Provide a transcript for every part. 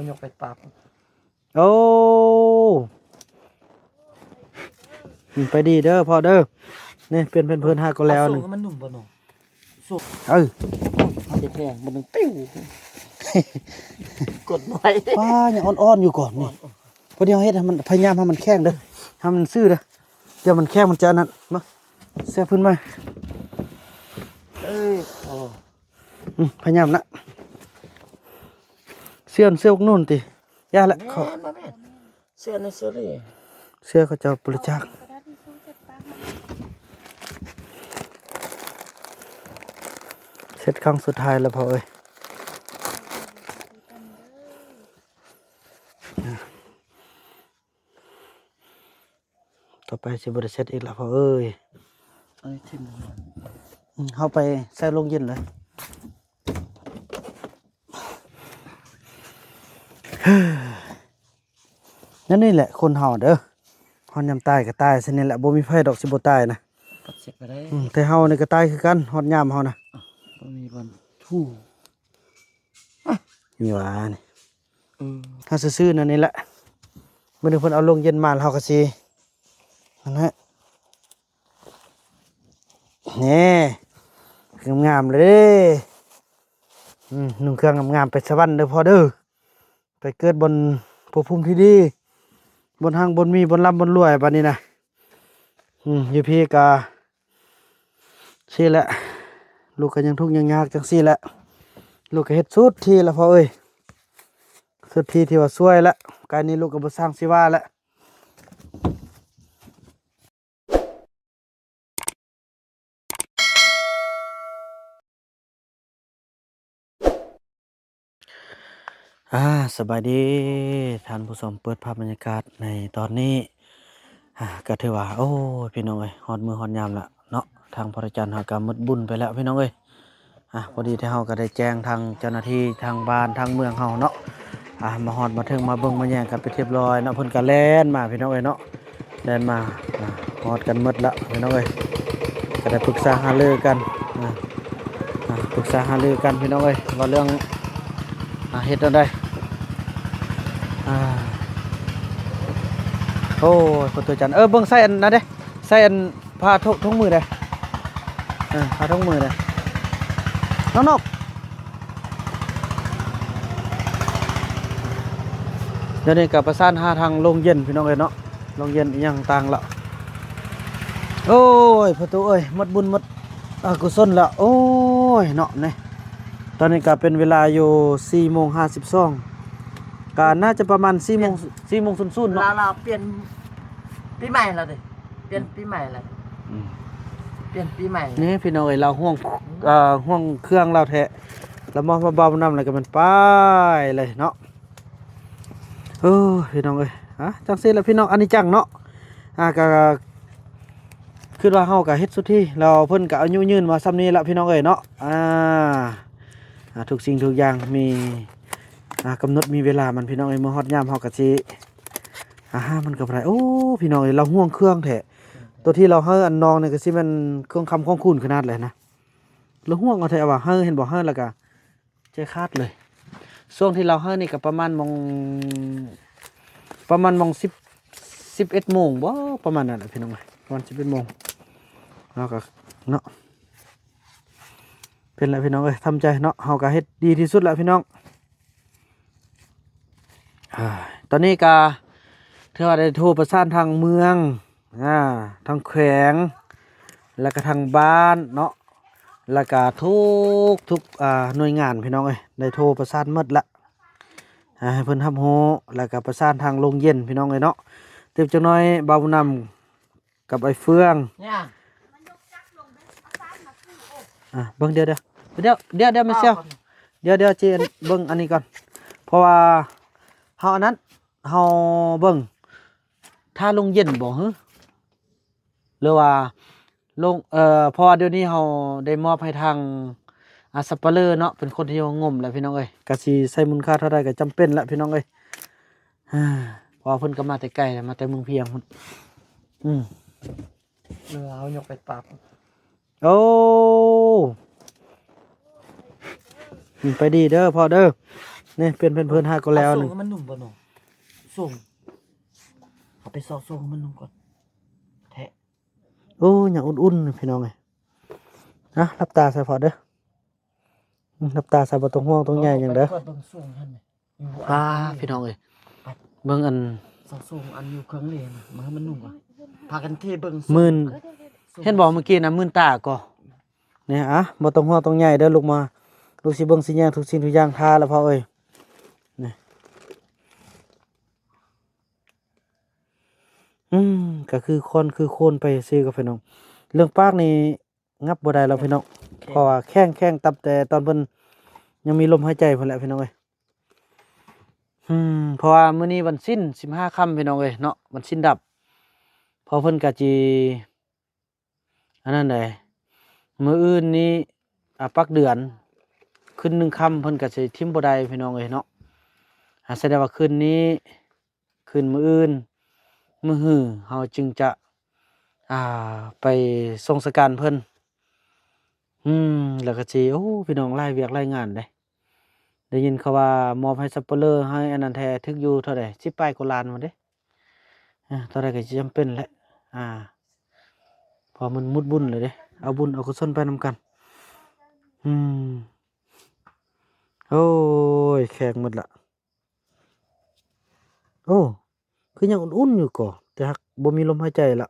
ยกไปปรับโอ้ไปดีเด้อพอเด้อนี่เป็นเพื่อนๆหาก็แล้วนึงมันหนุ่มบ่หนุ่มสุกมันจะแพงมันต้องติ้ว กดไว้ป้ายังอ่อนๆอยู่ก่อนนี่พอดีเฮ็ดให้มันพยายามให้มันแข็งเด้อให้มันซื่อเด้อเดี๋ยวมันแข็งมันจะนั่นมาเสียพื้นมาพยายามนะเสื้อนู่นติย่าละเขาเสื้อในเสื้อเลยเสื้อเขาจะบริจาคเสร็จครั้งสุดท้ายแล้วพอเอ้ยต่อไปจะบริเสร็จอีกแล้วพอเอ้ยเข้าไปใส่ลงเย็นเลยนั่นนี่แหละคนเฮาเด้อฮอนยามตายก็ตายซะนี่แหละบ่มีไผดอกสิบ่ตายนะปัดเสร็จไปได้แต่เฮานี่ก็ตายคือกันฮอดยามเฮานะบ่มีบ่ทู่มีว่านี่ถ้าซื่อๆนั่นนี่แหละมื้อนี้เพิ่นเอาลงเย็นมาแล้วเฮาก็สินั่นแหละนี่งามๆเลยนุ่งเครื่องงามๆไปสวรรค์เด้อพ่อเด้อไปเกิดบนภพภูมิที่ดีบนห้างบนมีบนลำบนรวยบัดนี้นะอยู่พี่กาซี่แหละลูกก็ยังทุกข์ยังยากจังซี่แหละลูกก็เฮ็ดสุดที่ละพ่อเอ้ยสุดที่ว่าช่วยละการนี้ลูกก็บ่สร้างสิว่าละสบายดีท่านผู้ชมเปิดภาพบรรยากาศในตอนนี้ก็ถือว่าโอ้พี่น้องเอ้ยฮอดมือฮอดยามละเนาะทางพระอาจารย์เฮาก็หมดบุญไปแล้วพี่น้องเอ้ยพอดีที่เฮาก็ได้แจ้งทางเจ้าหน้าที่ทางบ้านทางเมืองเฮาเนาะมาฮอดมาถึงมาเบิ่งมาแย่งกันไปเรียบร้อยเนาะเพิ่นก็แล่นมาพี่น้องเอ้ยเนาะแล่นมาฮอดกันหมดละพี่น้องเอ้ยก็ได้ปรึกษาหารือกันปรึกษาหารือกันพี่น้องเอ้ยว่าเรื่องเฮ็ดจังได๋โอ้ยประตูจันเบิ่งใส่อันนั้นเด้ใส่อันผ้าทุกมือเด้ผ้าทุกมือเด้น้องเดี๋ยวนี้กับประสานหาทางลงเย็นพี่น้องเอ้ยเนาะลงเย็นอีหยังต่างละโอ้ยประตูเอ้ยหมดบุญหมดกุศลละโอ้ยเนาะนี่ตอนนี้ก็เป็นเวลาอยู่ 4:52ก็น่าจะประมาณ4:00 นเนาะเราเปลี่ยนปีใหม่แล้วดิเปลี่ยนปีใหม่แล้วเปลี่ยนปีใหม่นี่พี่น้องเอ้ยเราห่วงเครื่องเราแท้แล้วมองเบาๆนำอะไรกันมันไปเลยเนาะพี่น้องเอ้ยจังซี่แล้วพี่น้องอันนี้จังเนาะก็คิดว่าเฮาก็เฮ็ดสุดที่เราเพิ่นก็อายุยืนมาซ้ำนี้ละพี่น้องเอ้ยเนาะทุกสิ่งทุกอย่างมีกำหนดมีเวลามันพี่น้องเอ้ยเมื่อฮอดยามเฮาก็สิมันก็บ่ได้โอ้พี่น้องเอ้ยเราห่วงเครื่องแท้ตัวที่เราเฮาอันนองนี่ก็สิมันเครื่องคำของคุณขนาดเลยนะเราห่วงเอาแท้ว่าเฮาเห็นบ่เฮาแล้วก็ใจขาดเลยช่วงที่เราเฮานี่ก็ประมาณมอง11 โมงบ่ประมาณนั้นแหละพี่น้องเอ้ยประมาณ11 โมงเราก็เนาะเป็นแล้วพี่น้องเอ้ยทำใจเนาะเฮาก็เฮ็ดดีที่สุดแล้วพี่น้องตอนนี้ก็ถือว่าได้โทรประสานทางเมืองทางแขวงแล้วก็ทางบ้านเนาะแล้วก็ทุกหน่วยงานพี่น้องเอ้ยได้โทรประสานหมดละให้เพิ่นรับรู้แล้วก็ประสานทางโรงเย็นพี่น้องเอ้ยเนาะเต็มจังน้อยบ่าวนำกับไอ้เฟืองเบิ่งเดี๋ยวมาเซียวเดี๋ยวเจนเบิ่งอันนี้ก่อนเพราะว่าเฮาอันนั้นเฮาเบิ่งถ้าลงเย็นบ่ฮึหรือว่าลงเพราะว่าเดี๋ยวนี้เฮาได้มอบให้ทางสัปเหร่อเนาะเป็นคนที่งมแหละพี่น้องเอ้ยก็สิใช้มูลค่าเท่าใดก็จำเป็นละพี่น้องเอ้ยเพราะเพิ่นก็มาแต่ไกลมาแต่เมืองเพียงพุ่นเอายกไปปรับโอ้ไปดีเด้อพ่อเด้อ นี่เปลี่ยนเป็นเพิ่นหาก็แล้ว เอา นึ ส่ ง งให้มันนุ่มบ่น้องส่งเอาไปซอกส่งให้มันนุ่มก่อนแทะ โอ้ยังอุ่นๆพี่น้องเอ้ยนะรับตาใส่พอเด้อรับตาใส่บ่ต้องห่วงต้องใหญ่หยังเด้อ ไปเบิ่งส่งหั่นน่ะอยู่ ป้าพี่น้องเอ้ยเบิ่งอัน ซอกส่งอันอยู่เครื่องเลยนะมันให้มันนุ่มก่อนพากันเทเบิ่งส่ง หมื่นเห็นบอกเมื่อกี้นะหมื่นตาก็เนี่ยอ่ะบ่ต้องห่วงต้องใหญ่เด้อลูกมาลูกสิเบิ่งสิแยงทุกสิ่งทุกอย่างทาแล้วพ่อเอ้ยนี่ก็คือคนคือโคนไปซื้อกับพี่น้องเรื่องปากนี่งับบ่ได้แล้วพี่น้องเพราะว่าแข้งตับแต่ตอนเพิ่นยังมีลมหายใจพุ่นแหละพี่น้องเอ้ยเพราะว่ามื้อนี้วันสิ้น15ค่ำพี่น้องเอ้ยเนาะวันสิ้นดับพอเพิ่นก็จิอันนั้นได้มื้ออื่นนี้ปักเดือนขึ้น1ค่ำเพิ่นก็สิทิ่มบ่ได้พี่น้องเอ้ยเนาะแสดงว่าคืนนี้คืนมื้ออื่นมื้อฮื้อเฮาจึงจะไปส่งสการเพิ่นแล้วก็สิโอ้พี่น้องรายเวียกรายงานได้ยินเขาว่ามอบให้ซัปเปอร์เลอร์ให้อันนั้นแท้ถึกอยู่เท่าใด10ปลายกว่าล้านบ่เด้เท่าใดก็สิจำเป็นแหละพอมันมุดบุญเลยเด้เอาบุญเอากุศลไปนำกันโอ้ยแข็งหมดละโอ้คือยังอุ่นๆอยู่ก่อแต่ฮักบ่มีลมหายใจละ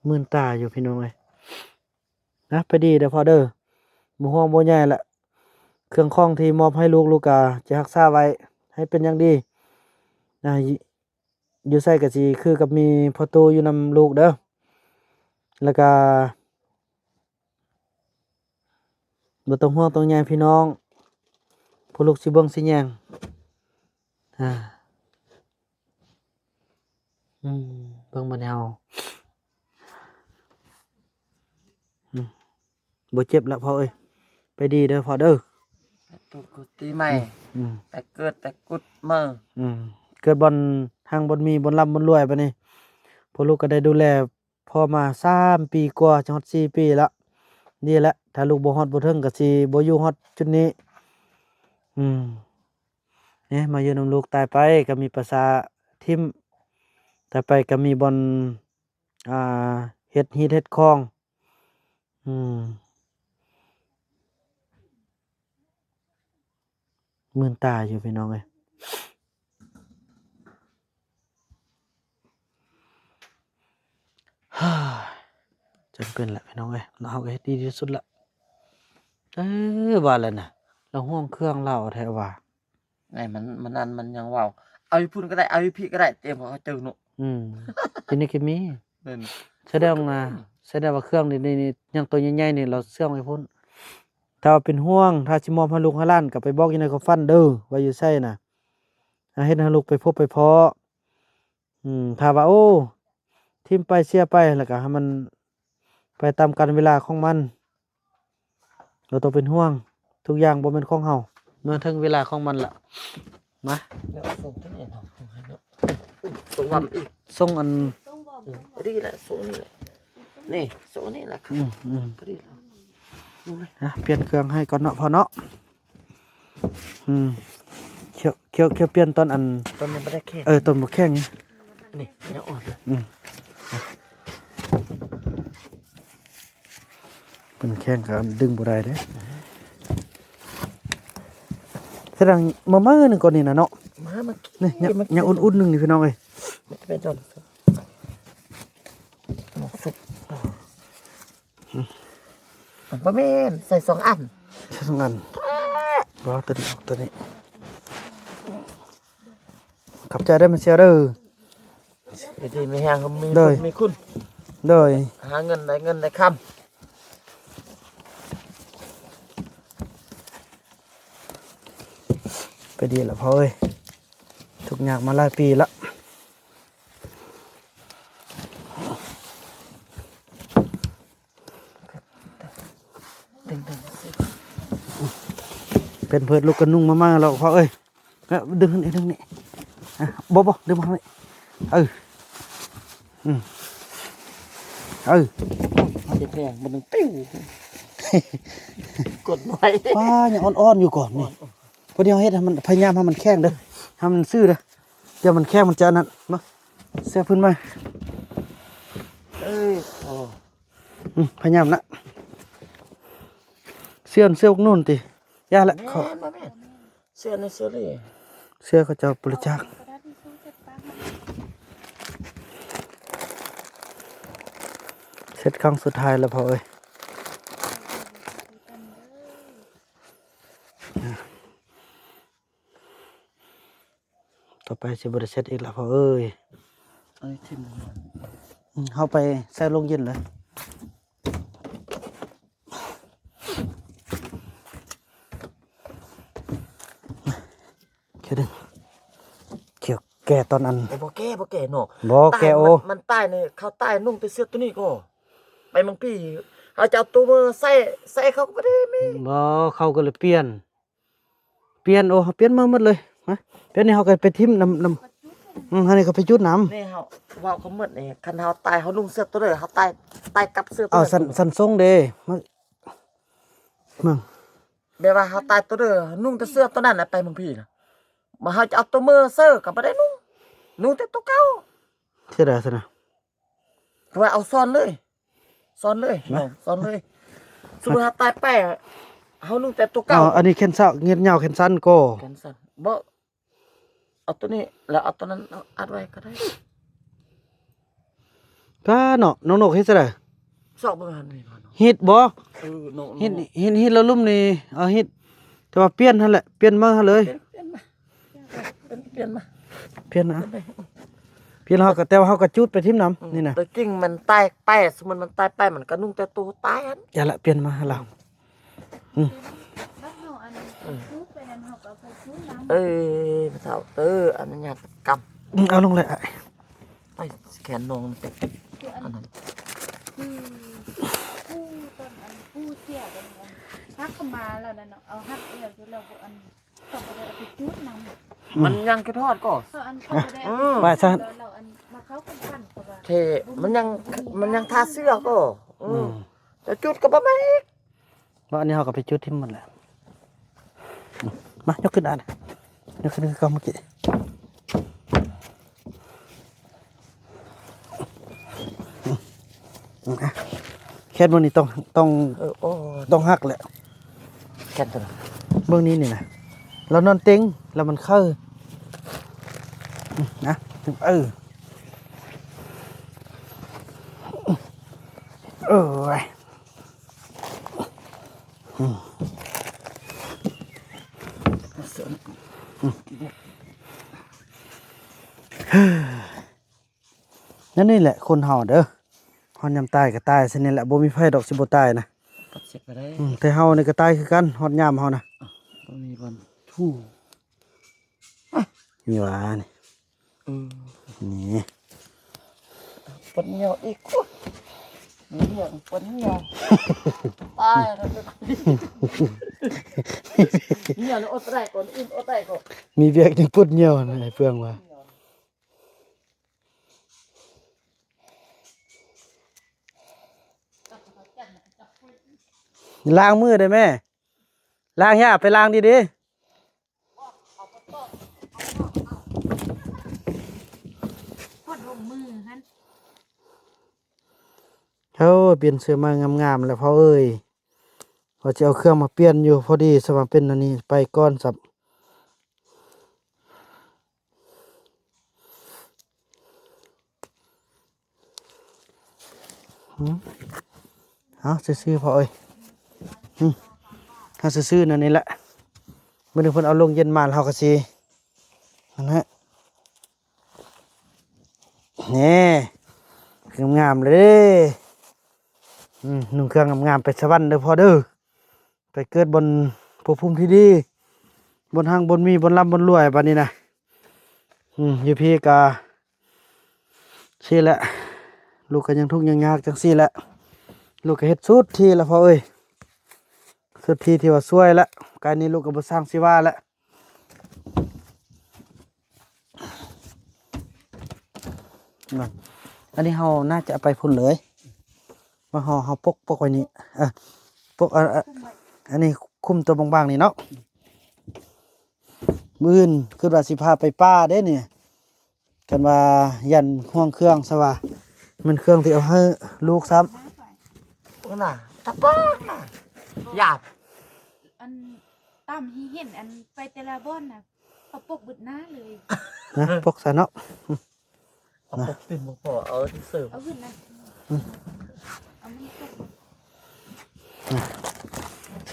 มื่นตาอยู่พี่น้องเอ้ยนะไปดีเด้อพ่อเด้อบ่ห่วงบ่ใหญ่ละเครื่องของที่มอบให้ลูกกาจะรักษาไว้ให้เป็นอย่างดีนะอยู่ใส่ก็สิคือกับมีพ่อโตอยู่นำลูกเด้อแล้วก็บ่ต้องห่วงต้องใหญ่พี่น้องผู้ลูกสิเบิ่งสิแยงเบิ่งบ่แนวบ่เจ็บแล้วพ่อเอ้ยไปดีเด้อพ่อเด้อ ตุกตีใหม่แต่เกิดแต่กุดมือ เกิดบอนทางบอนมีบอนร่ำบอนรวยปะนี่พอลูกก็ได้ดูแลพ่อมา3 ปีกว่าจะฮอด4 ปีละนี่แหละถ้าลูกบ่ฮอดบ่ถึงก็สิบ่อยู่ฮอดจุดนี้เนี่ยมาอยู่นำลูกตายไปก็มีประสาทิ่มตายไปก็มีบอนเฮ็ดฮีดเฮ็ดคลองมื่นตาอยู่พี่น้องเอ้ยจำเป็นแหละพี่น้องเอ้ยเราก็เฮ็ดดีที่สุดละว่าแล้วน่ะเราห่วงเครื่องเราแท้ว่าไงมันนั่นมันยังว่าวเอาอยู่พุ่นก็ได้เอาอยู่พี่ก็ได้เตรียมเขาเจอหนูทีนี้ก็มี นั่น แสดงว่าเครื่องนี่ยังตัวใหญ่ๆนี่เราเสื่อมไว้พุ่นถ้าว่าเป็นห่วงถ้าสิมอบให้ลูกให้หลานก็ไปบอกอยู่ในคอฟันเด้อว่าอยู่ไสน่ะเฮ็ดให้ลูกไปพบไปพ้อถ้าว่าโอ้ทิ่มไปเสียไปแล้วก็ให้มันไปตามกาลเวลาของมันเราต้องเป็นห่วงทุกอย่างบ่แม่นของเฮาเมื่อถึงเวลาของมันล่ะมาแล้วส่งที่ไหนเนาะส่งวันอีกส่งอันพอดีแหละส่งนี่แหละนี่ส่งนี่แหละครับพอดีแล้วเปลี่ยนเครื่องให้ก่อนเนาะพอเนาะเคี่ยวเปลี่ยนตอนอันต้นยังไม่ได้แค่ต้นบ่แข็งนี่ยังอ่อนเป็นแข้งก็ดึงบ่ได้เด้แสดงมื้อนึงก่อนนี่นะเนาะนี่ยังอุ่นๆนึงนี่พี่น้องเอ้ยเป็นจนสุกบ่แม่นใส่2 อันใส่2 อันบ่ตัวนี้ขับใจได้มันเสียเด้อที่มีแฮงมีคุณเด้อหาเงินได้คำไปดีแล้วพ่อเอ้ยทุกอย่างมาหลายปีละเป็นเพิดลูกกระนุ่งมาแล้วพ่อเอ้ยดึงนี่บ่ดึงมาเลยมันจะแพงมันต้องติ้ว กดไว้ ป้ายังอ่อนๆอยู่ก่อนนี่พอดีเฮาเฮ็ดให้มันพยายามให้มันแข็งเด้อให้มันซื่อเด้อเดี๋ยวมันแข็งมันจะนั่นมาเสียพื้นมา เอ้ยโอ้ พยายามนะเสื้อพวกนู่นติย่าละ แม่ เขา นบ่แม่นเสื้อในเสื้อเลย เสื้อเขาจะบริจาคเสร็จครั้งสุดท้ายแล้วพอเอ้ยต่อไปสิบริเสร็จอีกแล้วพอเอ้ย เอ้ยทิ่ม เข้าไปใส่ลงเย็นเลยเขียวดึงเขียวแก่ตอนอัน บ่แก่เนาะ บ่แก่โอ มันใต้นี่เขาใต้นุ่งแต่เสื้อตัวนี้ก็ไปบางปีเขาจะเอาตัวมือใส่เขาก็บ่ได้มี บ่เขาก็เลยเปลี่ยนโอ้เปลี่ยนมาหมดเลยฮะเปลี่ยนนี่เขาก็ไปทิ่มน้ำอันนี้ก็ไปจุดน้ำ นี่เฮาเว้าเขาหมดนี่คันเฮาตายเฮานุ่งเสื้อตัวเด้อเฮาตายกับเสื้อตัว เอา นั้น สันทรงเด้มึง แบบว่าเฮาตายตัวเด้อนุ่งแต่เสื้อตัวนั้นน่ะไปบางปีน่ะมาเฮาจะเอาตัวมือเสื้อก็บ่ได้นุ่งแต่ตัวเก่า เท่าไรสินะ ก็ว่าเอาซ่อนเลยซ่อนเลย นะ ซ่อนเลยสมมุติเฮาตายไปเฮานุ่งแต่ตัว อ๋ เก่า ออันนี้แขนเศร้าเงียบเหงาแขนสั้นก็ แขนสั้นบ่เอาตัวนี้แล้วเอาตัวนั้นเอาอัดไว้ก็ได้ ก็เนาะน้องนกเฮ็ดซะได้ ซอกเบิ่งหันนี่พ่อเนาะ เฮ็ดบ่ เนาะ เฮ็ดแล้วลุ่มนี่เอาเฮ็ดแต่ว่าเปลี่ยนหั่นแหละเปลี่ยนมาหั่นเลย เปลี่ยนมาเปลี่ยนมา เปลี่ยนนะเปลี่ยนเฮาก็แต่ว่าเฮาก็จุดไปทิ่มน้ำนี่นะ แต่จริงมันตายไปสมมุติมันตายไปมันก็นุ่งแต่ตัวตายหัน อย่าละเปลี่ยนมาให้เรา บ้านเฮาอันพูดไปนั้นเฮาก็ไปพูดน้ำ เอ้ยพระเฒ่าอันนั้นยากกรรม เอาลงเลยอ้าย ไปแขนนองมันเป็น คืออั อัน น นั้น คือผู้ต้นอันผู้เสียกันอันฮักเข้ามาแล้วนั่นเนาะเอาฮักเอื้อคือเราบ่อันต้องบ่ได้เอาไปจุดน้ำ มันยังกระทอดก็ เขาอันเขาบ่ได้เอาไป ว่าซะ เราอันมาเขากันปั้นเขาว่า เทมันยังทาเสื้อก็อืม จะจุดก็บ่แม่น ว่าอันนี้เฮาก็ไปจุดทิ่มหมดแล้วมายกขึ้นอ่านยกขึ้นคือเก่าเมื่อกี้อ่ะแค่บนนี้ต้อง โอ้ ต้องหักแหละ แขนตัวนั้น เบื้องนี้นี่นะเรานอนเต็งแล้วมันเข้านะเออไว้นั่นนี่แหละคนเฮาเด้อฮอนยามตายก็ตายซะนี่แหละบ่มีไผดอกสิบ่ตายนะ ปัดเสกไปได้ แต่เฮานี่ก็ตายคือกันฮอดยามเฮานะ บ่มีวัน ทู่นี่ว่านี่ นี่ ปนเหี่ยวอีกกูมีเหี่ยวปนเหี่ยวตายแล้วเหี่ยวแล้วอดได้ก่อนอิ่มอดได้ก่อน มีเวียกจังปุดเหี่ยวนะไอ้เฟืองว่าล้างมือได้แม่ล้างยาไปล้างดี พอดลงมือหั่น ๆเขาเปลี่ยนเสื้อมางามๆแล้วพ่อเอ้ยเขาจะเอาเครื่องมาเปลี่ยนอยู่พอดีสมาเป็นอันนี้ไปก้อนสับเอาซื้อๆพ่อเอ้ยถ้าซื้อๆนั่นนี่แหละเมื่อเพิ่นเอาลงเย็นมาแล้วเขาก็สินั่นฮะนี่เครื่องงามเลยเด้นุ่งเครื่องงามๆไปสวรรค์เด้อพ่อเด้อไปเกิดบนภพภูมิที่ดีบนห้างบนมีบนร่ำบนรวยบัดนี้นะอยู่พี่กาซี่แหละลูกก็ยังทุกข์ยังยากจังซี่แหละลูกก็เฮ็ดสุดที่ละพ่อเอ้ยสุดที่ที่ว่าช่วยละการนี้ลูกก็บ่สร้างสิว่าละนั่นอันนี้เฮาน่าจะเอาไปพุ่นเลยมาห่อเฮาปกไว้นี่ไป ปกอันนี้คุมตัวบางๆนี่เนาะมื้ออื่นคือว่าสิพาไปป่าเด้เนี่ยกันว่ายันห่วงเครื่องซะว่ามันเครื่องที่เอาให้ลูกซ้ำ ว่าน่ะตะป้อนน่ะหยาบ อันตามที่เห็นอันไปแต่ละบ่อนน่ะเขาปกเบิดหน้าเลย นะปกซะเนาะ เอาปกติบ่พอเอาที่เสิร์ฟ เอาขึ้นนะเอามันปก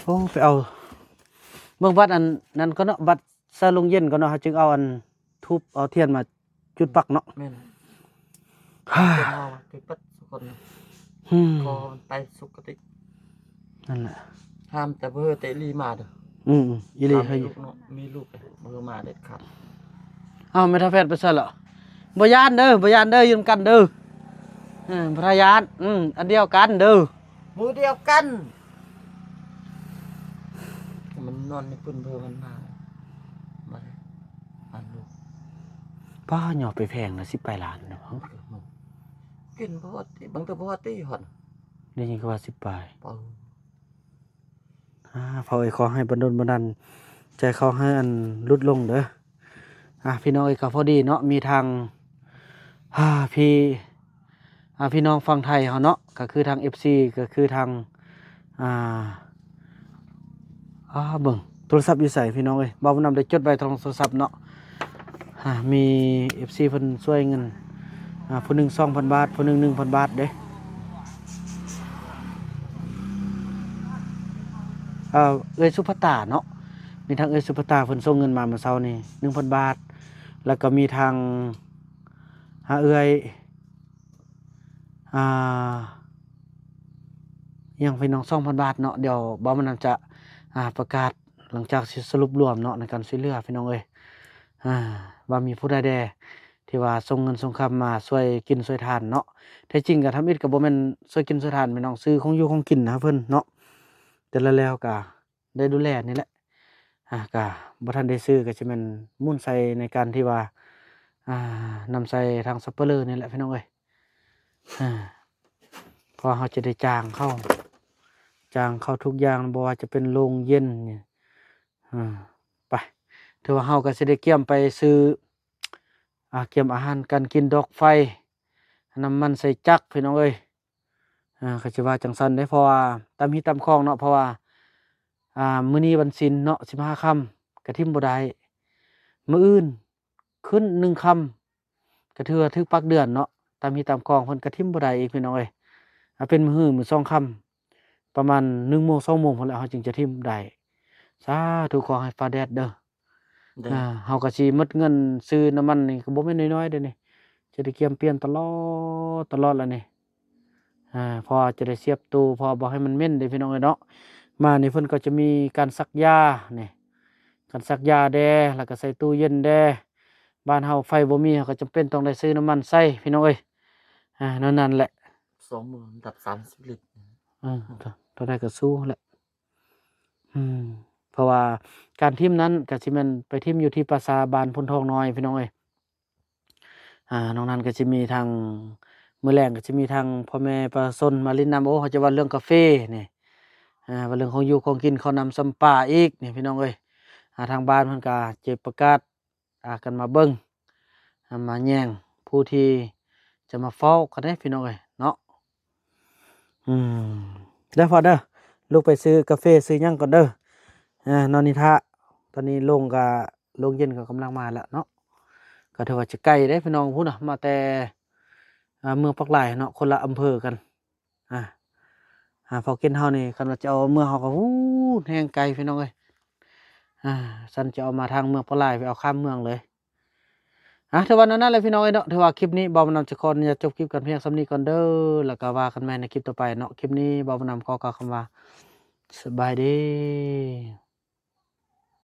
โอ้ไปเอาเบิ่งบัดอันนั้นก็เนาะบัดซาลงเย็นก็เนาะจึงเอาอันทูบเอาเทียนมาจุดปักเนาะ แม่น ฮ่า เป็นเฮาติปัดสุคน คอมันไปสุกติ นั่นแหละ ห้ามแต่เบอร์เตลีมาเด้อ อีหลี ห้าม เฮ้ย ลูกเนาะมีลูกเบอร์มาเด็ดขาด เอาไม่ทาแฟนไปซะเหรอบ่ยานเด้อบ่ยานเด้อยืมกันเด้อพระยานอันเดียวกันเด้อ มือเดียวกันมันนอนในปุ่นเบอร์มันมาเลยอันลูก ป้าหยอไปแพงนะ10 ปลายล้านเนาะ กินพอตีบางตัวพอตีหอน ได้ยินก็ว่า10 ปลาย เปล่า พอไอ้ขอให้บันดลบันดาลใจเขาให้อันลดลงเด้อพี่น้องไอ้ก็พอดีเนาะมีทางพี่น้องฝั่งไทยเขาเนาะก็คือทาง FC ก็คือทางเบิ่งโทรศัพท์อยู่ใส่พี่น้องเอ้ยบ่าวนำได้จดไว้ทางโทรศัพท์เนาะมี FC เพิ่นช่วยเงินผู้หนึง 2,000 บาทผู้หนึง 1,000 บาทเด้เอ้ยสุภตาเนาะมีทางเอ้ยสุภตาเพิ่นส่งเงินมาเมื่อเช้านี่ 1,000 บาทแล้วก็มีทางเอ้ยยังพี่น้อง 2,000 บาทเนาะเดี๋ยวบ่มันจะประกาศหลังจากสรุปรวมเนาะในการช่วยเหลือพี่น้องเอ้ยว่ามีผู้ใดแดที่ว่าส่งเงินส่งคำมาช่วยกินช่วยทานเนาะแท้จริงก็ทำอิฐก็บ่แม่นช่วยกินช่วยทานพี่น้องซื้อของอยู่ของกินนะเพิ่นเนาะแต่แล้วก็ได้ดูแลนี่แหละก็บ่ทันได้ซื้อก็สิแม่นมุ่นใส่ในการที่ว่านำใส่ทางซัปเปอร์เลอร์นี่แหละพี่น้องเอ้ยพอเขาจะได้จ้างเข้าทุกอย่างบ่ว่าจะเป็นโรงเย็นเนี่ยไปถือว่าเฮาก็สิได้เกี่ยมไปซื้อเกี่ยมอาหารการกินดอกไฟน้ำมันใส่จักรพี่น้องเอ้ยก็สิว่าจังซั่นได้เพราะว่าตามฮีตามคลองเนาะเพราะว่ามื้อนี้วันศีลเนาะ15ค่ำกะทิมบ่ได้มื้ออื่นขึ้น1ค่ำก็ถือว่าถึกปักเดือนเนาะตามฮีตามคลองเพิ่นกะทิมบ่ได้อีกพี่น้องเอ้ยเป็นมื้อ2ค่ำประมาณ1 โมง 2 โมงพุ่นแหล้วเฮาจึงจะทิมได้สาธุขอให้ฟ้าแดดเด้อเฮาก็สิหมดเงินซื้อน้ำมันนี่ก็บ่แม่นน้อยๆเด้อนี่จะได้เกี่ยมเปลี่ยนตลอดแล้วนี่พอจะได้เสียบตู้พอบ่ให้มันเหม็นเด้พี่น้องเอ้ยเนาะมานี่เพิ่นก็จะมีการซักยานี่การซักยาแดแล้วก็ใส่ตู้เย็นแดบ้านเฮาไฟบ่มีเฮาก็จำเป็นต้องได้ซื้อน้ำมันใส่พี่น้องเอ้ยนั่นแหละ 20,000ดับ30 ลิตร เท่าใดก็สู้แหละเพราะว่าการทิ่มนั้นก็สิแม่นไปทิ่มอยู่ที่ปราสาทบานพุนทองน้อยพี่น้องเอ้ยนอกนั้นก็สิมีทางมื้อแลงก็สิมีทางพ่อแม่ประชาชนมาลิ้นน้ำโอ้เขาจะว่าเรื่องกาแฟนี่ว่าเรื่องของอยู่ของกินเขานำสำปาอีกนี่พี่น้องเอ้ยทางบ้านเพิ่นก็จะประกาศกันมาเบิ่งมาแย่งผู้ที่จะมาเฝ้ากันได้พี่น้องเอ้ยเนาะได้พอเด้อลูกไปซื้อกาแฟซื้อหยังก่อนเด้อนอนนิทะตอนนี้ลงเย็นก็กำลังมาแล้วเนาะก็ถือว่าจะใกล้ได้พี่น้องพูดนะมาแต่เมืองปักหลายเนาะคนละอำเภอกันพอกินเฮานี่คันว่าจะเอาเมืองเฮาก็แห่งไกลพี่น้องเอ้ยฉันจะเอามาทางเมืองปักหลายไปเอาข้ามเมืองเลยถือว่านั้นแหละพี่น้องเอ้ยเนาะถือว่าคลิปนี้บ่าวนำจะขอจะจบคลิปกันเพียงส่ำนี้ก่อนเด้อแล้วก็ว่ากันใหม่ในคลิปต่อไปเนาะคลิปนี้บ่าวนำขอกล่าวคำว่าสบายดี